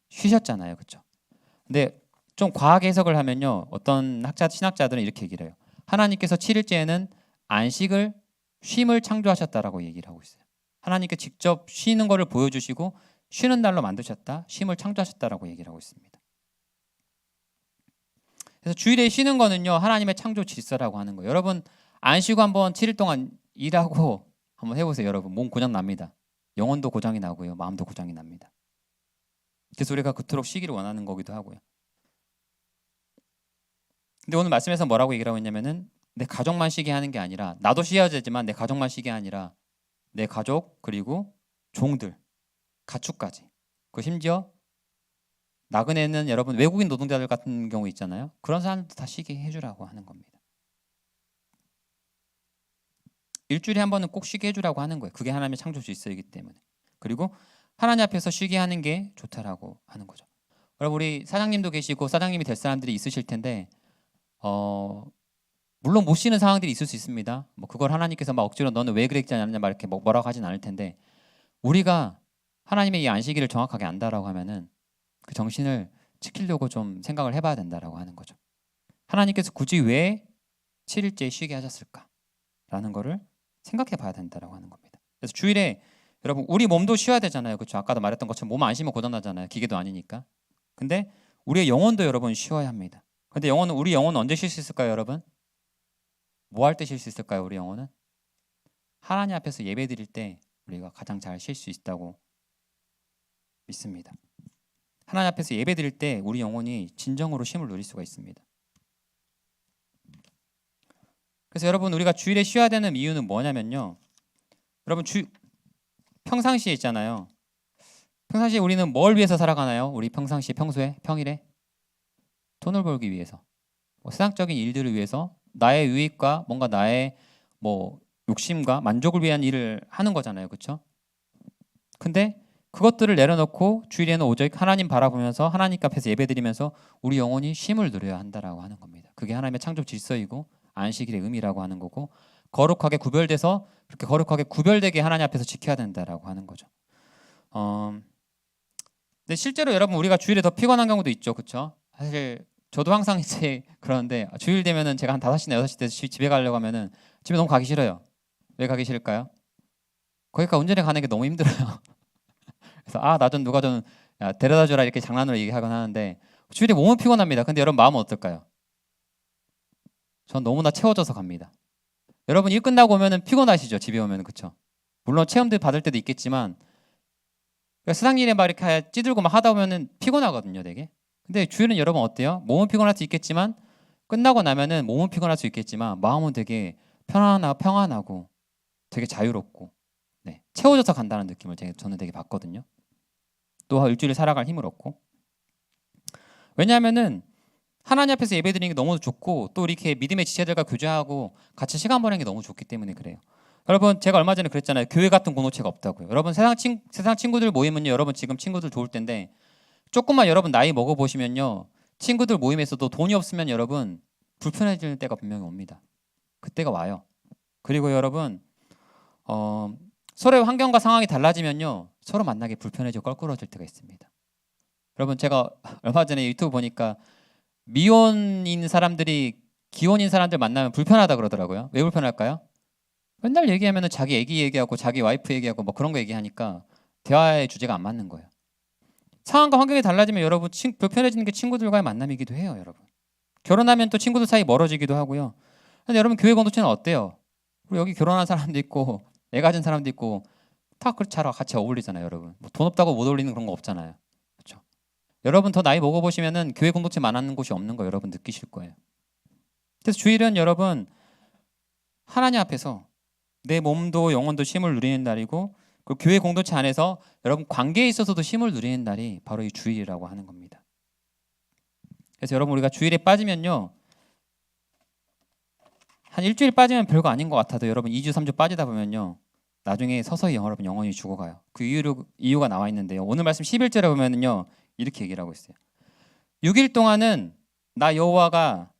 쉬셨잖아요. 그렇죠? 근데 좀 과하게 해석을 하면요, 어떤 신학자들은 이렇게 얘기를 해요. 하나님께서 7일째에는 안식을, 쉼을 창조하셨다라고 얘기를 하고 있어요. 하나님께 직접 쉬는 거를 보여주시고 쉬는 날로 만드셨다, 쉼을 창조하셨다라고 얘기를 하고 있습니다. 그래서 주일에 쉬는 거는요, 하나님의 창조 질서라고 하는 거예요. 여러분 안 쉬고 한번 7일 동안 일하고 한번 해보세요. 여러분 몸 고장 납니다. 영혼도 고장이 나고요, 마음도 고장이 납니다. 그래서 우리가 그토록 쉬기를 원하는 거기도 하고요. 근데 오늘 말씀에서 뭐라고 얘기를 하고 있냐면은 내 가족만 쉬게 하는 게 아니라, 나도 쉬어야 되지만 내 가족만 쉬게 아니라 내 가족, 그리고 종들, 가축까지, 그 심지어 나그네는 여러분 외국인 노동자들 같은 경우 있잖아요. 그런 사람들도 다 쉬게 해주라고 하는 겁니다. 일주일에 한 번은 꼭 쉬게 해주라고 하는 거예요. 그게 하나님의 창조 질서이기 때문에. 그리고 하나님 앞에서 쉬게 하는 게 좋다라고 하는 거죠. 여러분 우리 사장님도 계시고 사장님이 될 사람들이 있으실 텐데 물론 못 쉬는 상황들이 있을 수 있습니다. 뭐 그걸 하나님께서 막 억지로 너는 왜 그랬지 않냐 막 이렇게 뭐라고 하진 않을 텐데, 우리가 하나님의 이 안식일을 정확하게 안다라고 하면은 그 정신을 지키려고 좀 생각을 해봐야 된다라고 하는 거죠. 하나님께서 굳이 왜 7일째 쉬게 하셨을까라는 거를 생각해 봐야 된다라고 하는 겁니다. 그래서 주일에 여러분 우리 몸도 쉬어야 되잖아요. 그렇죠? 아까도 말했던 것처럼 몸 안 쉬면 고장나잖아요. 기계도 아니니까. 근데 우리의 영혼도 여러분 쉬어야 합니다. 근데 우리 영혼은 언제 쉴 수 있을까요, 여러분? 뭐 할 때 쉴 수 있을까요, 우리 영혼은? 하나님 앞에서 예배 드릴 때 우리가 가장 잘 쉴 수 있다고 믿습니다. 하나님 앞에서 예배 드릴 때 우리 영혼이 진정으로 쉼을 누릴 수가 있습니다. 그래서 여러분 우리가 주일에 쉬어야 되는 이유는 뭐냐면요. 여러분 평상시에 있잖아요. 평상시에 우리는 뭘 위해서 살아가나요? 우리 평소에 평일에 돈을 벌기 위해서, 뭐 세상적인 일들을 위해서 나의 유익과 뭔가 나의 뭐 욕심과 만족을 위한 일을 하는 거잖아요, 그렇죠? 근데 그것들을 내려놓고 주일에는 오직 하나님 바라보면서 하나님 앞에서 예배드리면서 우리 영혼이 쉼을 누려야 한다라고 하는 겁니다. 그게 하나님의 창조 질서이고 안식일의 의미라고 하는 거고 거룩하게 구별돼서 그렇게 거룩하게 구별되게 하나님 앞에서 지켜야 된다라고 하는 거죠. 근데 실제로 여러분 우리가 주일에 더 피곤한 경우도 있죠, 그렇죠? 사실 저도 항상 이제 그러는데 주일 되면은 제가 한 5시나 6시 돼서 집에 가려고 하면은 집에 너무 가기 싫어요. 왜 가기 싫을까요? 거기까지 운전해 가는 게 너무 힘들어요. 그래서 나 좀 누가 좀 데려다 주라 이렇게 장난으로 얘기하곤 하는데 주일에 몸은 피곤합니다. 근데 여러분 마음은 어떨까요? 전 너무나 채워져서 갑니다. 여러분 일 끝나고 오면은 피곤하시죠? 집에 오면은, 그렇죠? 물론 체험들 받을 때도 있겠지만 그러니까 세상 일에 막 이렇게 찌들고 막 하다 보면은 피곤하거든요, 되게. 근데 주일은 여러분 어때요? 몸은 피곤할 수 있겠지만 끝나고 나면은 몸은 피곤할 수 있겠지만 마음은 되게 평안하고 되게 자유롭고 채워져서 간다는 느낌을 저는 되게 받거든요. 또 일주일 살아갈 힘을 얻고. 왜냐하면은 하나님 앞에서 예배드리는 게 너무 좋고 또 이렇게 믿음의 지체들과 교제하고 같이 시간 보내는 게 너무 좋기 때문에 그래요. 여러분 제가 얼마 전에 그랬잖아요. 교회 같은 공동체가 없다고요. 여러분 세상 친구들 모이면요, 여러분 지금 친구들 좋을 텐데 조금만 여러분 나이 먹어보시면요, 친구들 모임에서도 돈이 없으면 여러분 불편해지는 때가 분명히 옵니다. 그때가 와요. 그리고 여러분 서로의 환경과 상황이 달라지면요, 서로 만나기 불편해지고 껄끄러워질 때가 있습니다. 여러분 제가 얼마 전에 유튜브 보니까 미혼인 사람들이 기혼인 사람들 만나면 불편하다 그러더라고요. 왜 불편할까요? 맨날 얘기하면은 자기 애기 얘기하고 자기 와이프 얘기하고 뭐 그런 거 얘기하니까 대화의 주제가 안 맞는 거예요. 상황과 환경이 달라지면 여러분 불편해지는 게 친구들과의 만남이기도 해요, 여러분. 결혼하면 또 친구들 사이 멀어지기도 하고요. 근데 여러분 교회 공동체는 어때요? 우리 여기 결혼한 사람도 있고 애 가진 사람도 있고 다 같이 어울리잖아요, 여러분. 뭐 돈 없다고 못 어울리는 그런 거 없잖아요, 그렇죠? 여러분 더 나이 먹어보시면은 교회 공동체 만나는 곳이 없는 거 여러분 느끼실 거예요. 그래서 주일은 여러분 하나님 앞에서 내 몸도 영혼도 쉼을 누리는 날이고 그 교회 공동체 안에서 여러분 관계에 있어서도 쉼을 누리는 날이 바로 이 주일이라고 하는 겁니다. 그래서 여러분 우리가 주일에 빠지면요, 한 일주일 빠지면 별거 아닌 것 같아도 여러분 2주 3주 빠지다 보면요 나중에 서서히 여러분 영혼이 죽어가요. 그 이유가 나와 있는데요, 오늘 말씀 11절에 보면은요 이렇게 얘기를 하고 있어요. 6일 동안은 나 여호와가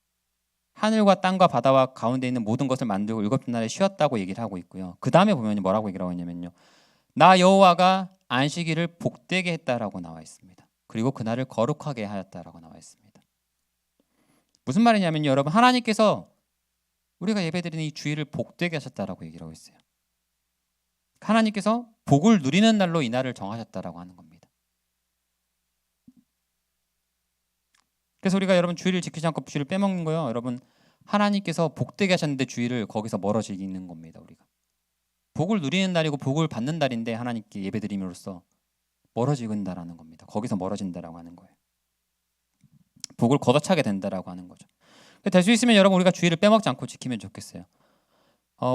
하늘과 땅과 바다와 가운데 있는 모든 것을 만들고 일곱째 날에 쉬었다고 얘기를 하고 있고요. 그 다음에 보면 뭐라고 얘기를 하고 있냐면요, 나 여호와가 안식일을 복되게 했다라고 나와 있습니다. 그리고 그날을 거룩하게 하였다라고 나와 있습니다. 무슨 말이냐면요, 여러분 하나님께서 우리가 예배드리는 이 주일을 복되게 하셨다라고 얘기를 하고 있어요. 하나님께서 복을 누리는 날로 이 날을 정하셨다라고 하는 겁니다. 그래서 우리가 여러분 주일을 지키지 않고 주일을 빼먹는 거요, 여러분 하나님께서 복되게 하셨는데 주일을 거기서 멀어지는 겁니다. 우리가 복을 누리는 날이고 복을 받는 날인데 하나님께 예배드림으로써 멀어진다라는 겁니다. 거기서 멀어진다라고 하는 거예요. 복을 걷어차게 된다라고 하는 거죠. 될 수 있으면 여러분 우리가 주일을 빼먹지 않고 지키면 좋겠어요.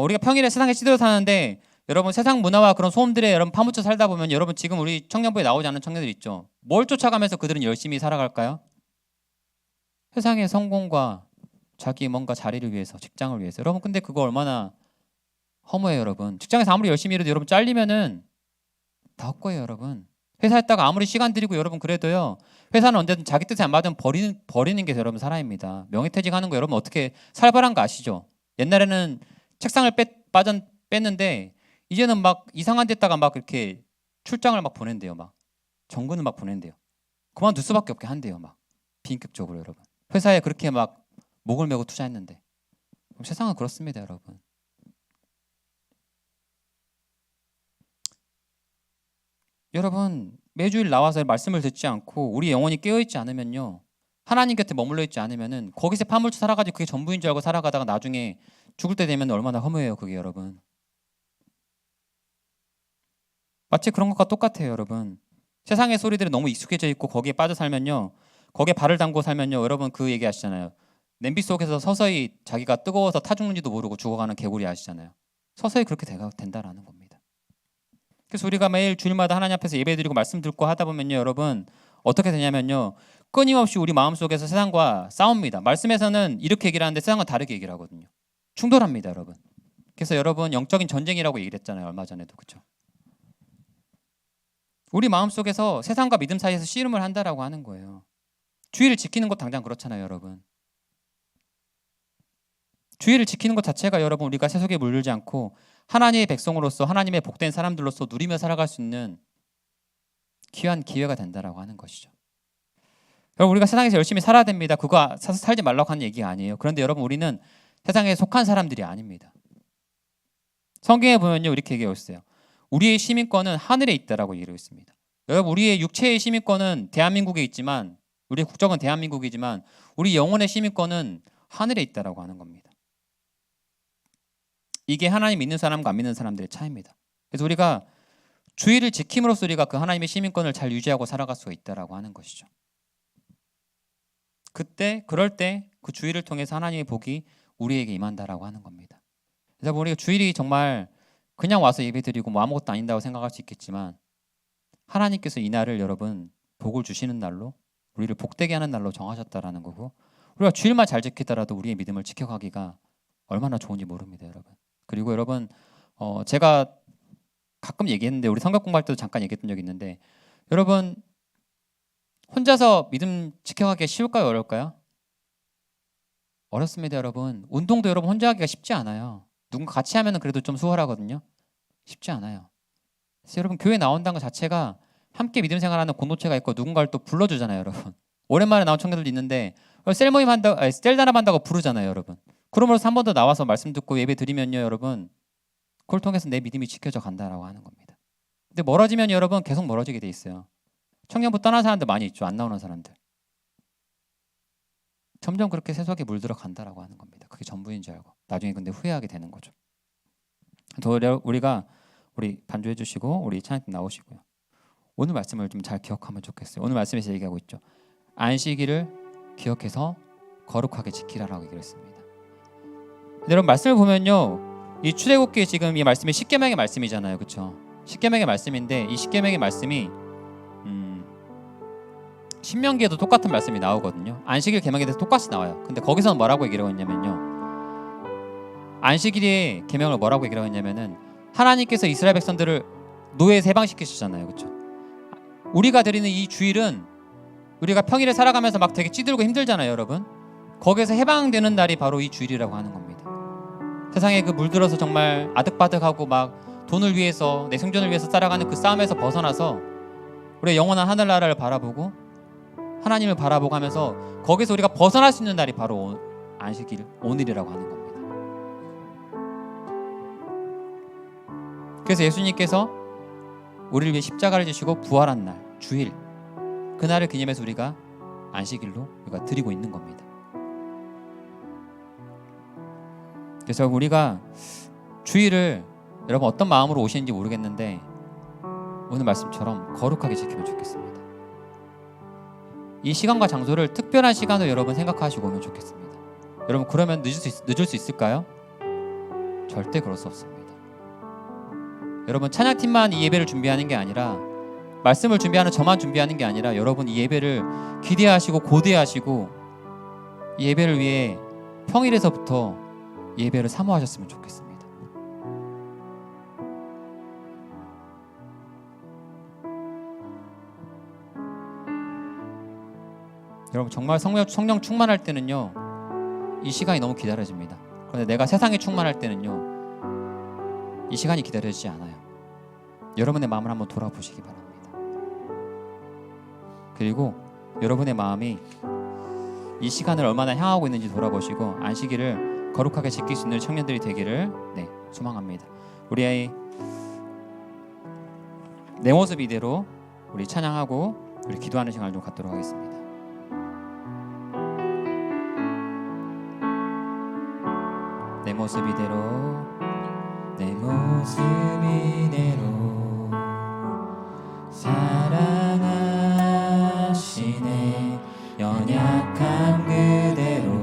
우리가 평일에 세상에 시들어 사는데 여러분 세상 문화와 그런 소음들에 여러분 파묻혀 살다 보면 여러분 지금 우리 청년부에 나오지 않는 청년들 있죠. 뭘 쫓아가면서 그들은 열심히 살아갈까요? 세상의 성공과 자기 뭔가 자리를 위해서, 직장을 위해서. 여러분 근데 그거 얼마나 허무해요, 여러분. 직장에서 아무리 열심히 일해도 여러분 잘리면은 다 헛거예요, 여러분. 회사에다가 아무리 시간 들이고 여러분 그래도요, 회사는 언제든 자기 뜻에 안 맞으면 버리는 게 여러분 사람입니다. 명예퇴직하는 거 여러분 어떻게 살벌한 거 아시죠? 옛날에는 책상을 뺐는데 이제는 막 이상한 데다가 막 이렇게 출장을 막 보낸대요. 막 정근을 막 보낸대요. 그만둘 수밖에 없게 한대요. 막 비인격적으로 여러분. 회사에 그렇게 막 목을 메고 투자했는데. 세상은 그렇습니다, 여러분. 여러분 매주일 나와서 말씀을 듣지 않고 우리 영혼이 깨어있지 않으면요, 하나님 곁에 머물러 있지 않으면은 거기서 파묻혀 살아가지고 그게 전부인 줄 알고 살아가다가 나중에 죽을 때 되면 얼마나 허무해요, 그게 여러분. 마치 그런 것과 똑같아요, 여러분. 세상의 소리들이 너무 익숙해져 있고 거기에 빠져 살면요, 거기에 발을 담고 살면요, 여러분 그 얘기 아시잖아요. 냄비 속에서 서서히 자기가 뜨거워서 타 죽는지도 모르고 죽어가는 개구리 아시잖아요. 서서히 그렇게 된다라는 겁니다. 그래서 우리가 매일 주일마다 하나님 앞에서 예배드리고 말씀 듣고 하다 보면요, 여러분 어떻게 되냐면요, 끊임없이 우리 마음속에서 세상과 싸웁니다. 말씀에서는 이렇게 얘기를 하는데 세상은 다르게 얘기를 하거든요. 충돌합니다, 여러분. 그래서 여러분 영적인 전쟁이라고 얘기를 했잖아요, 얼마 전에도. 그렇죠? 우리 마음속에서 세상과 믿음 사이에서 씨름을 한다라고 하는 거예요. 주의를 지키는 것 당장 그렇잖아요, 여러분. 주의를 지키는 것 자체가 여러분 우리가 세속에 물들지 않고 하나님의 백성으로서 하나님의 복된 사람들로서 누리며 살아갈 수 있는 귀한 기회가 된다라고 하는 것이죠. 여러분 우리가 세상에서 열심히 살아야 됩니다. 그거 살지 말라고 하는 얘기가 아니에요. 그런데 여러분 우리는 세상에 속한 사람들이 아닙니다. 성경에 보면요, 이렇게 얘기하고 있어요. 우리의 시민권은 하늘에 있다라고 얘기하고 있습니다. 여러분 우리의 육체의 시민권은 대한민국에 있지만, 우리의 국적은 대한민국이지만 우리 영혼의 시민권은 하늘에 있다라고 하는 겁니다. 이게 하나님 믿는 사람과 안 믿는 사람들의 차이입니다. 그래서 우리가 주의를 지킴으로써 우리가 그 하나님의 시민권을 잘 유지하고 살아갈 수가 있다라고 하는 것이죠. 그럴 때 그 주의를 통해서 하나님의 복이 우리에게 임한다라고 하는 겁니다. 그래서 우리가 주일이 정말 그냥 와서 예배드리고 뭐 아무것도 아닌다고 생각할 수 있겠지만, 하나님께서 이 날을 여러분 복을 주시는 날로, 우리를 복되게 하는 날로 정하셨다라는 거고, 우리가 주일만 잘 지키더라도 우리의 믿음을 지켜가기가 얼마나 좋은지 모릅니다, 여러분. 그리고 여러분 제가 가끔 얘기했는데, 우리 성경 공부할 때도 잠깐 얘기했던 적이 있는데, 여러분 혼자서 믿음 지켜가기가 쉬울까요, 어려울까요? 어렵습니다, 여러분. 운동도 여러분 혼자 하기가 쉽지 않아요. 누군가 같이 하면 그래도 좀 수월하거든요. 쉽지 않아요. 그래서 여러분 교회 나온다는 것 자체가 함께 믿음 생활하는 공동체가 있고 누군가를 또 불러주잖아요, 여러분. 오랜만에 나온 청년들도 있는데 셀 모임 한다고, 셀 단합 한다고 부르잖아요, 여러분. 그러므로서 한 번 더 나와서 말씀 듣고 예배 드리면요, 여러분 그걸 통해서 내 믿음이 지켜져 간다라고 하는 겁니다. 근데 멀어지면 여러분 계속 멀어지게 돼 있어요. 청년부 떠난 사람들 많이 있죠, 안 나오는 사람들. 점점 그렇게 세속에 물들어 간다라고 하는 겁니다. 그게 전부인 줄 알고 나중에 근데 후회하게 되는 거죠. 우리가 우리 반주해 주시고 우리 찬양팀 나오시고요. 오늘 말씀을 좀 잘 기억하면 좋겠어요. 오늘 말씀에서 얘기하고 있죠. 안식일을 기억해서 거룩하게 지키라라고 얘기를 했습니다. 여러분 말씀을 보면요, 이 출애굽기 지금 이 말씀이 십계명의 말씀이잖아요, 그렇죠? 십계명의 말씀인데 이 십계명의 말씀이 신명기에도 똑같은 말씀이 나오거든요. 안식일 계명에 대해서 똑같이 나와요. 근데 거기서는 뭐라고 얘기를 했냐면요, 안식일의 계명을 뭐라고 얘기를 했냐면은 하나님께서 이스라엘 백성들을 노예에서 해방시키셨잖아요, 그렇죠? 우리가 드리는 이 주일은 우리가 평일에 살아가면서 막 되게 찌들고 힘들잖아요, 여러분. 거기에서 해방되는 날이 바로 이 주일이라고 하는 겁니다. 세상에 그 물들어서 정말 아득바득하고 막 돈을 위해서, 내 생존을 위해서 살아가는 그 싸움에서 벗어나서 우리의 영원한 하늘나라를 바라보고 하나님을 바라보고 하면서 거기서 우리가 벗어날 수 있는 날이 바로 안식일, 오늘이라고 하는 겁니다. 그래서 예수님께서 우리를 위해 십자가를 지시고 부활한 날, 주일, 그날을 기념해서 우리가 안식일로 우리가 드리고 있는 겁니다. 그래서 우리가 주일을 여러분 어떤 마음으로 오시는지 모르겠는데 오늘 말씀처럼 거룩하게 지키면 좋겠습니다. 이 시간과 장소를 특별한 시간으로 여러분 생각하시고 오면 좋겠습니다. 여러분 그러면 늦을 수 있을까요? 절대 그럴 수 없습니다. 여러분 찬양팀만 이 예배를 준비하는 게 아니라, 말씀을 준비하는 저만 준비하는 게 아니라 여러분 이 예배를 기대하시고 고대하시고 이 예배를 위해 평일에서부터 예배를 사모하셨으면 좋겠습니다. 여러분 정말 성령 충만할 때는요, 이 시간이 너무 기다려집니다. 그런데 내가 세상에 충만할 때는요, 이 시간이 기다려지지 않아요. 여러분의 마음을 한번 돌아보시기 바랍니다. 그리고 여러분의 마음이 이 시간을 얼마나 향하고 있는지 돌아보시고 안식일을 거룩하게 지킬 수 있는 청년들이 되기를 소망합니다. 우리 내 모습 이대로 우리 찬양하고 우리 기도하는 시간을 좀 갖도록 하겠습니다. 내 모습 이대로 내 모습 이대로 사랑하시네 연약함 그대로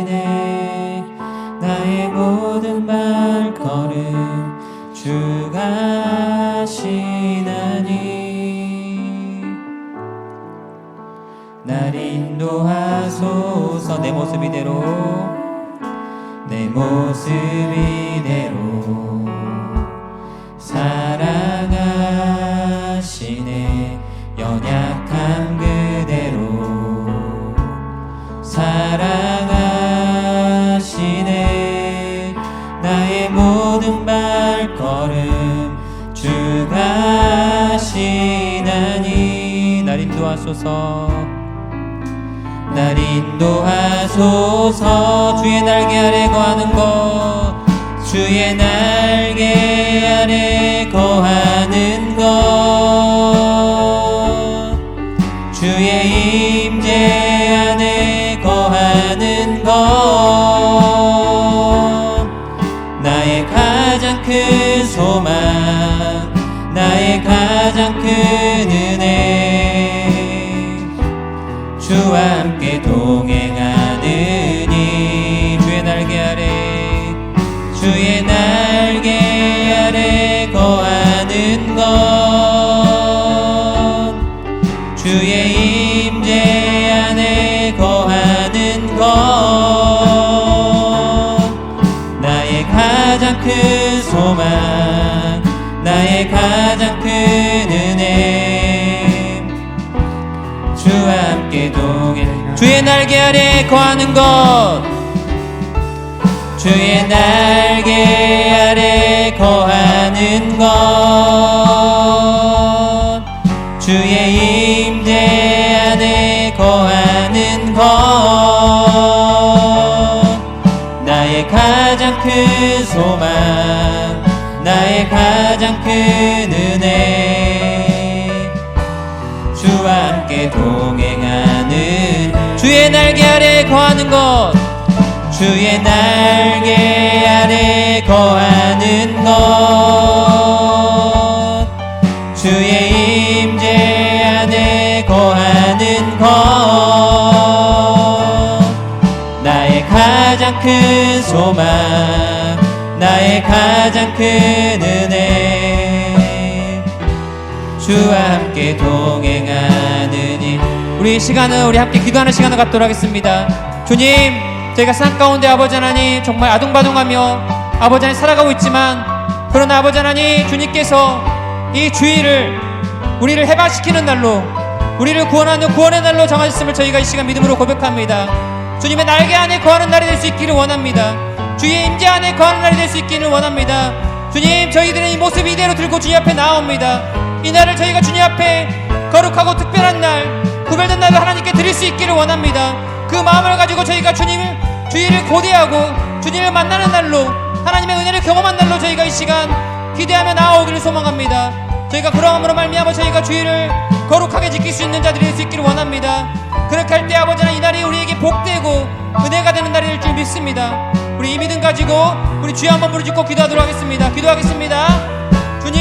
사랑하시네 나의 모든 발걸음 주가 하시나니 날 인도하소서 내 모습 이대로 내 모습 이대로 사랑하시네 연약함 그대로 사랑하시네 나의 모든 발걸음 주가 하시나니 날 인도하소서 날 인도하소서 주의 날개 아래 거하는 것 주의 날개 아래 거하는 것 주의 임재 안에 거하는 것 나의 가장 큰 소망 나의 가장 큰 은혜 주와 함께 동행하느니 주의 날개 아래 주의 날개 아래 거하는 것 주의 임재 안에 거하는 것 나의 가장 큰 소망 나의 가장 큰 은혜 주와 함께 동행 주의 날개 아래 거하는 것 주의 날개 아래 거하는 것 주의 임재 안에 거하는 것 나의 가장 큰 소망 나의 가장 큰 은혜 주와 함께 동행하는 주의 날개 아래 거하는 것 주의 날개 아래 거하는 것 주의 임재 안에 거하는 것 나의 가장 큰 소망 나의 가장 큰 은혜 주와 함께 동행하느니 우리 이 시간은 우리 함께 기도하는 시간을 갖도록 하겠습니다. 주님 저희가 세상 가운데 아버지 하나님 정말 아둥바둥하며 아버지 하나님 살아가고 있지만 그러나 아버지 하나님 주님께서 이 주일을 우리를 해방시키는 날로 우리를 구원하는 구원의 날로 정하셨음을 저희가 이 시간 믿음으로 고백합니다. 주님의 날개 안에 거하는 날이 될 수 있기를 원합니다. 주의 임재 안에 거하는 날이 될 수 있기를 원합니다. 주님 저희들은 이 모습 이대로 들고 주님 앞에 나옵니다. 이 날을 저희가 주님 앞에 거룩하고 특별한 날 구별된 날을 하나님께 드릴 수 있기를 원합니다. 그 마음을 가지고 저희가 주일을 고대하고 주님을 만나는 날로 하나님의 은혜를 경험한 날로 저희가 이 시간 기대하며 나아오기를 소망합니다. 저희가 그러함으로 말미암아 저희가 주일을 거룩하게 지킬 수 있는 자들이 될 수 있기를 원합니다. 그렇게 할 때 아버지 하나님 이 날이 우리에게 복되고 은혜가 되는 날이 될 줄 믿습니다. 우리 이 믿음 가지고 우리 주여 한번 부르짖고 기도하도록 하겠습니다. 기도하겠습니다. 주님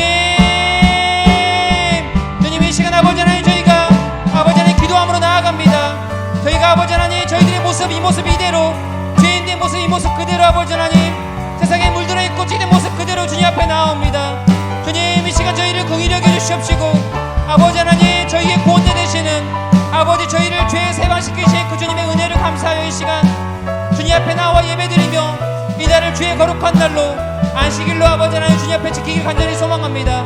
이 시간 아버지 하나님 저희가 아버지 하나님 기도함으로 나아갑니다. 저희가 아버지 하나님 저희들의 모습 이 모습 이대로 죄인된 모습 이 모습 그대로 아버지 하나님 세상에 물들어 있고 찌든 모습 그대로 주님 앞에 나옵니다. 주님 이 시간 저희를 긍휼히 여겨 주시옵시고 아버지 하나님 저희의 구원자 되시는 아버지 저희를 죄에서 해방시키신 그 주님의 은혜를 감사하여 이 시간 주님 앞에 나와 예배드리며 이 날을 주의 거룩한 날로 안식일로 아버지 하나님 주님 앞에 지키길 간절히 소망합니다.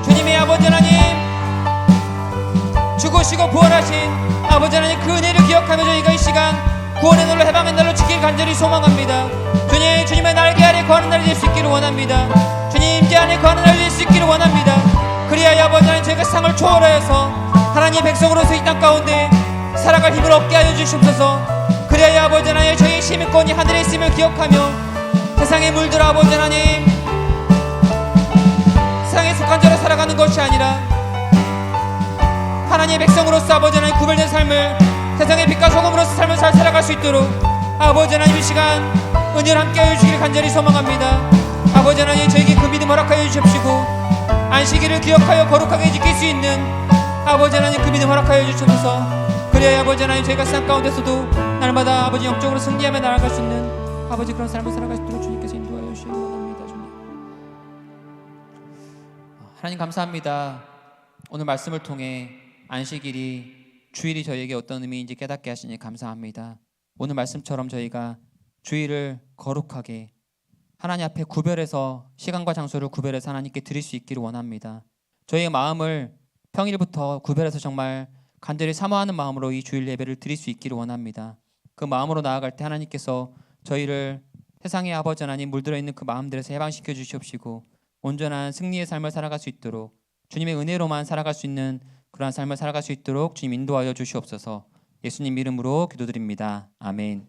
주님의 아버지 하나님 죽으시고 부활하신 아버지 하나님 그 은혜를 기억하며 저희가 이 시간 구원의 날로 해방의 날로 지키길 간절히 소망합니다. 주님, 주님의 날개 아래 거하는 날이 될 수 있기를 원합니다. 주님 임재 안에 거하는 날이 될 수 있기를 원합니다. 그리하여 아버지 하나님 저희가 세상을 초월하여서 하나님의 백성으로서 이 땅 가운데 살아갈 힘을 얻게 하여 주시옵소서. 그리하여 아버지 하나님 저희의 시민권이 하늘에 있음을 기억하며 세상에 물들어 아버지 하나님 세상에 속한 자로 살아가는 것이 아니라 하나님의 백성으로서 아버지 하나님 구별된 삶을 세상의 빛과 소금으로서 삶을 잘 살아갈 수 있도록 아버지 하나님 이 시간 은혜를 함께 하여 주시길 간절히 소망합니다. 아버지 하나님 저에게 그 믿음 허락하여 주십시고 안식일을 기억하여 거룩하게 지킬 수 있는 아버지 하나님 그 믿음 허락하여 주시옵소서. 그래야 아버지 하나님 저희가 세상 가운데서도 날마다 아버지 영적으로 승리하며 나아갈 수 있는 아버지 그런 삶을 살아갈 수 있도록 주님께서 인도하여 주시기 원합니다. 주님 하나님 감사합니다. 오늘 말씀을 통해 안식일이 주일이 저희에게 어떤 의미인지 깨닫게 하시니 감사합니다. 오늘 말씀처럼 저희가 주일을 거룩하게 하나님 앞에 구별해서 시간과 장소를 구별해서 하나님께 드릴 수 있기를 원합니다. 저희의 마음을 평일부터 구별해서 정말 간절히 사모하는 마음으로 이 주일 예배를 드릴 수 있기를 원합니다. 그 마음으로 나아갈 때 하나님께서 저희를 세상의 아버지 하나님 물들어 있는 그 마음들에서 해방시켜 주시옵시고 온전한 승리의 삶을 살아갈 수 있도록 주님의 은혜로만 살아갈 수 있는 그러한 삶을 살아갈 수 있도록 주님 인도하여 주시옵소서. 예수님 이름으로 기도드립니다. 아멘.